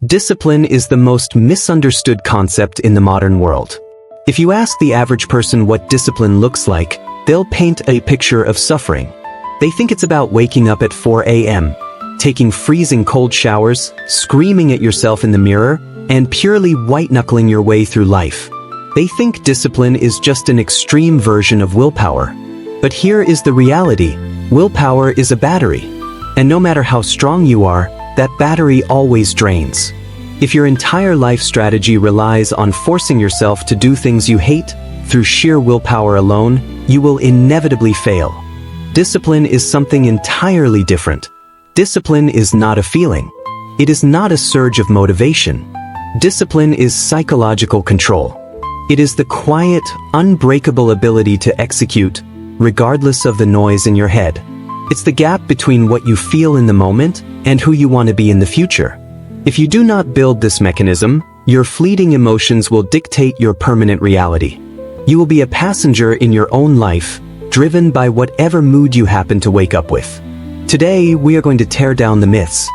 Discipline is the most misunderstood concept in the modern world. If you ask the average person what discipline looks like, they'll paint a picture of suffering. They think it's about waking up at 4 a.m., taking freezing cold showers, screaming at yourself in the mirror, and purely white-knuckling your way through life. They think discipline is just an extreme version of willpower. But here is the reality. Willpower is a battery. And no matter how strong you are, that battery always drains. If your entire life strategy relies on forcing yourself to do things you hate through sheer willpower alone, you will inevitably fail. Discipline is something entirely different. Discipline is not a feeling. It is not a surge of motivation. Discipline is psychological control. It is the quiet, unbreakable ability to execute, regardless of the noise in your head. It's the gap between what you feel in the moment and who you want to be in the future. If you do not build this mechanism, your fleeting emotions will dictate your permanent reality. You will be a passenger in your own life, driven by whatever mood you happen to wake up with. Today, we are going to tear down the myths.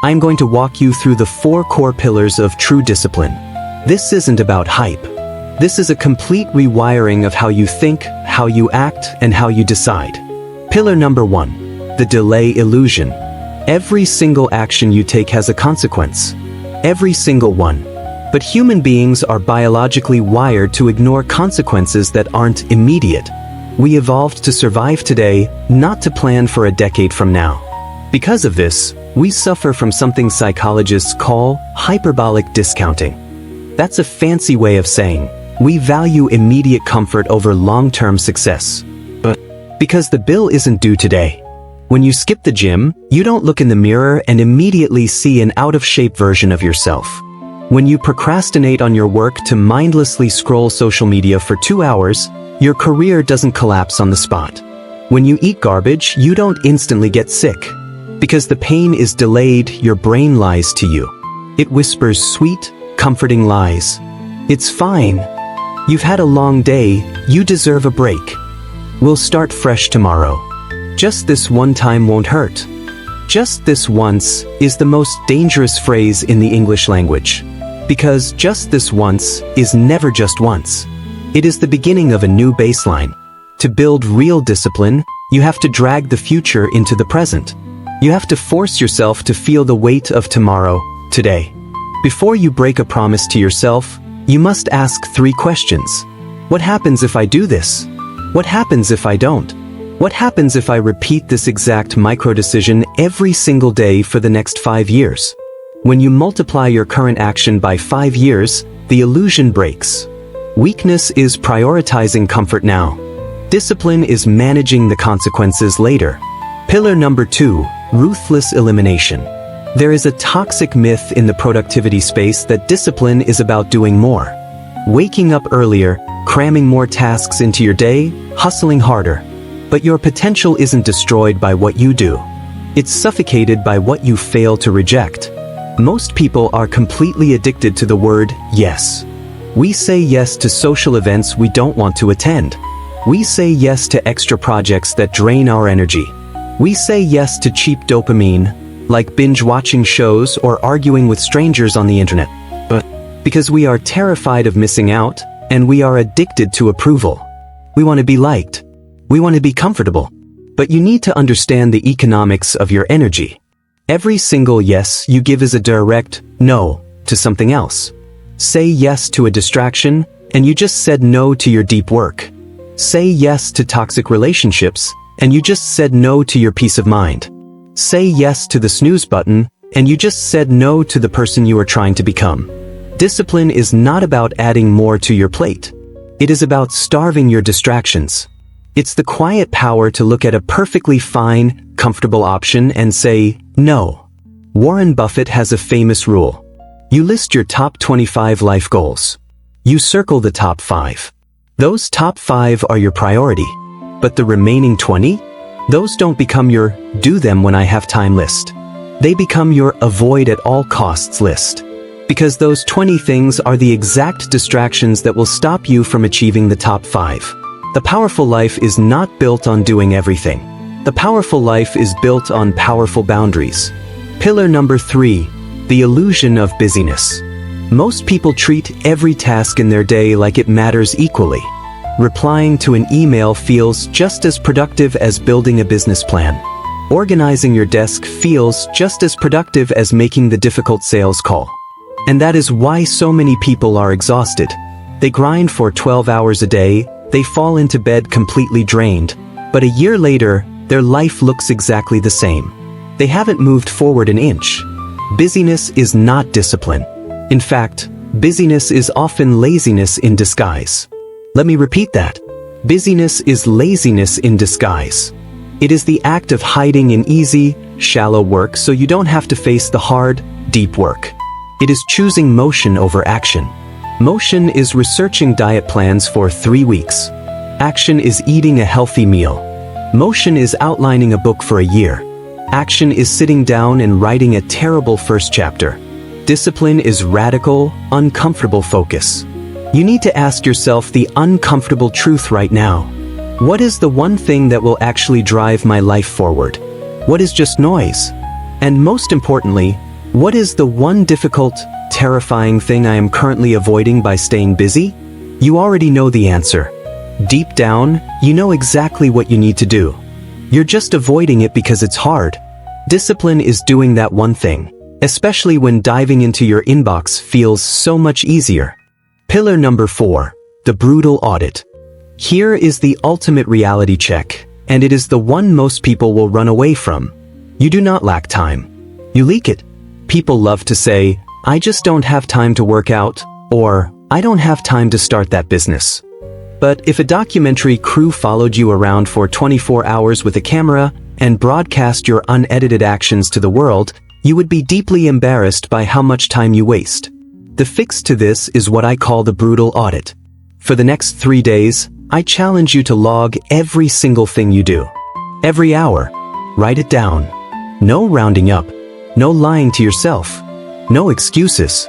I'm going to walk you through the 4 core pillars of true discipline. This isn't about hype. This is a complete rewiring of how you think, how you act, and how you decide. Pillar number 1, the delay illusion. Every single action you take has a consequence. Every single one. But human beings are biologically wired to ignore consequences that aren't immediate. We evolved to survive today, not to plan for a decade from now. Because of this, we suffer from something psychologists call hyperbolic discounting. That's a fancy way of saying, we value immediate comfort over long-term success. But because the bill isn't due today. When you skip the gym, you don't look in the mirror and immediately see an out-of-shape version of yourself. When you procrastinate on your work to mindlessly scroll social media for 2 hours, your career doesn't collapse on the spot. When you eat garbage, you don't instantly get sick. Because the pain is delayed, your brain lies to you. It whispers sweet, comforting lies. It's fine. You've had a long day, you deserve a break. We'll start fresh tomorrow. Just this one time won't hurt. Just this once is the most dangerous phrase in the English language. Because just this once is never just once. It is the beginning of a new baseline. To build real discipline, you have to drag the future into the present. You have to force yourself to feel the weight of tomorrow, today. Before you break a promise to yourself, you must ask 3 questions. What happens if I do this? What happens if I don't? What happens if I repeat this exact micro-decision every single day for the next 5 years? When you multiply your current action by 5 years, the illusion breaks. Weakness is prioritizing comfort now. Discipline is managing the consequences later. Pillar number 2, ruthless elimination. There is a toxic myth in the productivity space that discipline is about doing more. Waking up earlier, cramming more tasks into your day, hustling harder. But your potential isn't destroyed by what you do. It's suffocated by what you fail to reject. Most people are completely addicted to the word yes. We say yes to social events we don't want to attend. We say yes to extra projects that drain our energy. We say yes to cheap dopamine, like binge-watching shows or arguing with strangers on the internet. But because we are terrified of missing out, and we are addicted to approval. We want to be liked. We want to be comfortable. But you need to understand the economics of your energy. Every single yes you give is a direct no to something else. Say yes to a distraction, and you just said no to your deep work. Say yes to toxic relationships, and you just said no to your peace of mind. Say yes to the snooze button, and you just said no to the person you are trying to become. Discipline is not about adding more to your plate. It is about starving your distractions. It's the quiet power to look at a perfectly fine, comfortable option and say, no. Warren Buffett has a famous rule. You list your top 25 life goals. You circle the top 5. Those top 5 are your priority. But the remaining 20? Those don't become your do them when I have time list. They become your avoid at all costs list. Because those 20 things are the exact distractions that will stop you from achieving the top 5. The powerful life is not built on doing everything. The powerful life is built on powerful boundaries. Pillar number 3, The illusion of busyness. Most people treat every task in their day like it matters equally. Replying to an email feels just as productive as building a business plan. Organizing your desk feels just as productive as making the difficult sales call. And that is why so many people are exhausted. They grind for 12 hours a day, they fall into bed completely drained, but a year later, their life looks exactly the same. They haven't moved forward an inch. Busyness is not discipline. In fact, busyness is often laziness in disguise. Let me repeat that. Busyness is laziness in disguise. It is the act of hiding in easy, shallow work so you don't have to face the hard, deep work. It is choosing motion over action. Motion is researching diet plans for 3 weeks. Action is eating a healthy meal. Motion is outlining a book for a year. Action is sitting down and writing a terrible first chapter. Discipline is radical, uncomfortable focus. You need to ask yourself the uncomfortable truth right now. What is the one thing that will actually drive my life forward? What is just noise? And most importantly, what is the one difficult, terrifying thing I am currently avoiding by staying busy? You already know the answer. Deep down, you know exactly what you need to do. You're just avoiding it because it's hard. Discipline is doing that one thing, especially when diving into your inbox feels so much easier. Pillar number 4, the brutal audit. Here is the ultimate reality check, and it is the one most people will run away from. You do not lack time. You leak it. People love to say, I just don't have time to work out, or I don't have time to start that business. But if a documentary crew followed you around for 24 hours with a camera and broadcast your unedited actions to the world, you would be deeply embarrassed by how much time you waste. The fix to this is what I call the brutal audit. For the next 3 days, I challenge you to log every single thing you do. Every hour. Write it down. No rounding up. No lying to yourself. No excuses.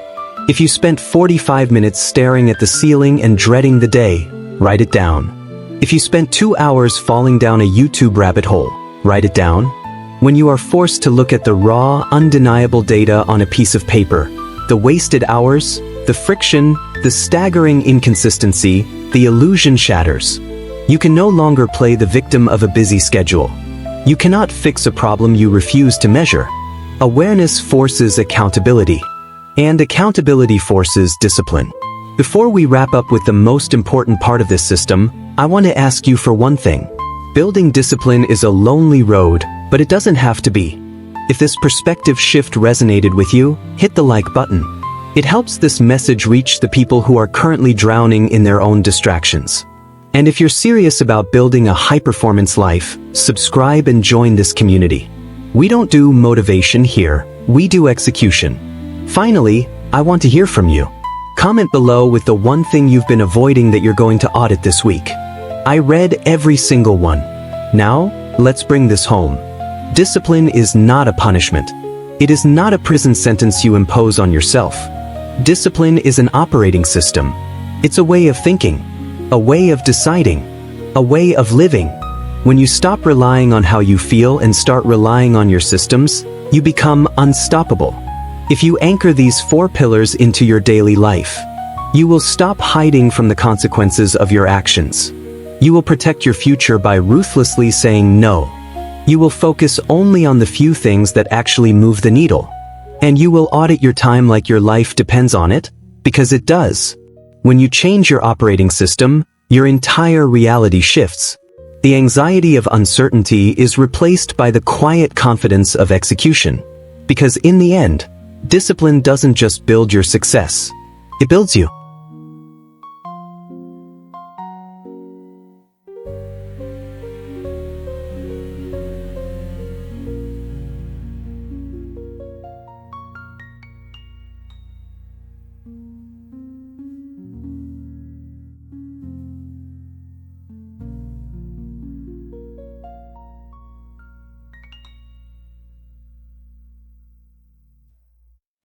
If you spent 45 minutes staring at the ceiling and dreading the day, write it down. If you spent 2 hours falling down a YouTube rabbit hole, write it down. When you are forced to look at the raw, undeniable data on a piece of paper, the wasted hours, the friction, the staggering inconsistency, the illusion shatters. You can no longer play the victim of a busy schedule. You cannot fix a problem you refuse to measure. Awareness forces accountability, and accountability forces discipline. Before we wrap up with the most important part of this system, I want to ask you for one thing. Building discipline is a lonely road, but it doesn't have to be. If this perspective shift resonated with you, hit the like button. It helps this message reach the people who are currently drowning in their own distractions. And if you're serious about building a high-performance life, subscribe and join this community. We don't do motivation here, we do execution. Finally, I want to hear from you. Comment below with the one thing you've been avoiding that you're going to audit this week. I read every single one. Now, let's bring this home. Discipline is not a punishment. It is not a prison sentence you impose on yourself. Discipline is an operating system. It's a way of thinking, a way of deciding, a way of living. When you stop relying on how you feel and start relying on your systems, you become unstoppable. If you anchor these 4 pillars into your daily life, you will stop hiding from the consequences of your actions. You will protect your future by ruthlessly saying no. You will focus only on the few things that actually move the needle. And you will audit your time like your life depends on it, because it does. When you change your operating system, your entire reality shifts. The anxiety of uncertainty is replaced by the quiet confidence of execution. Because in the end, discipline doesn't just build your success. It builds you.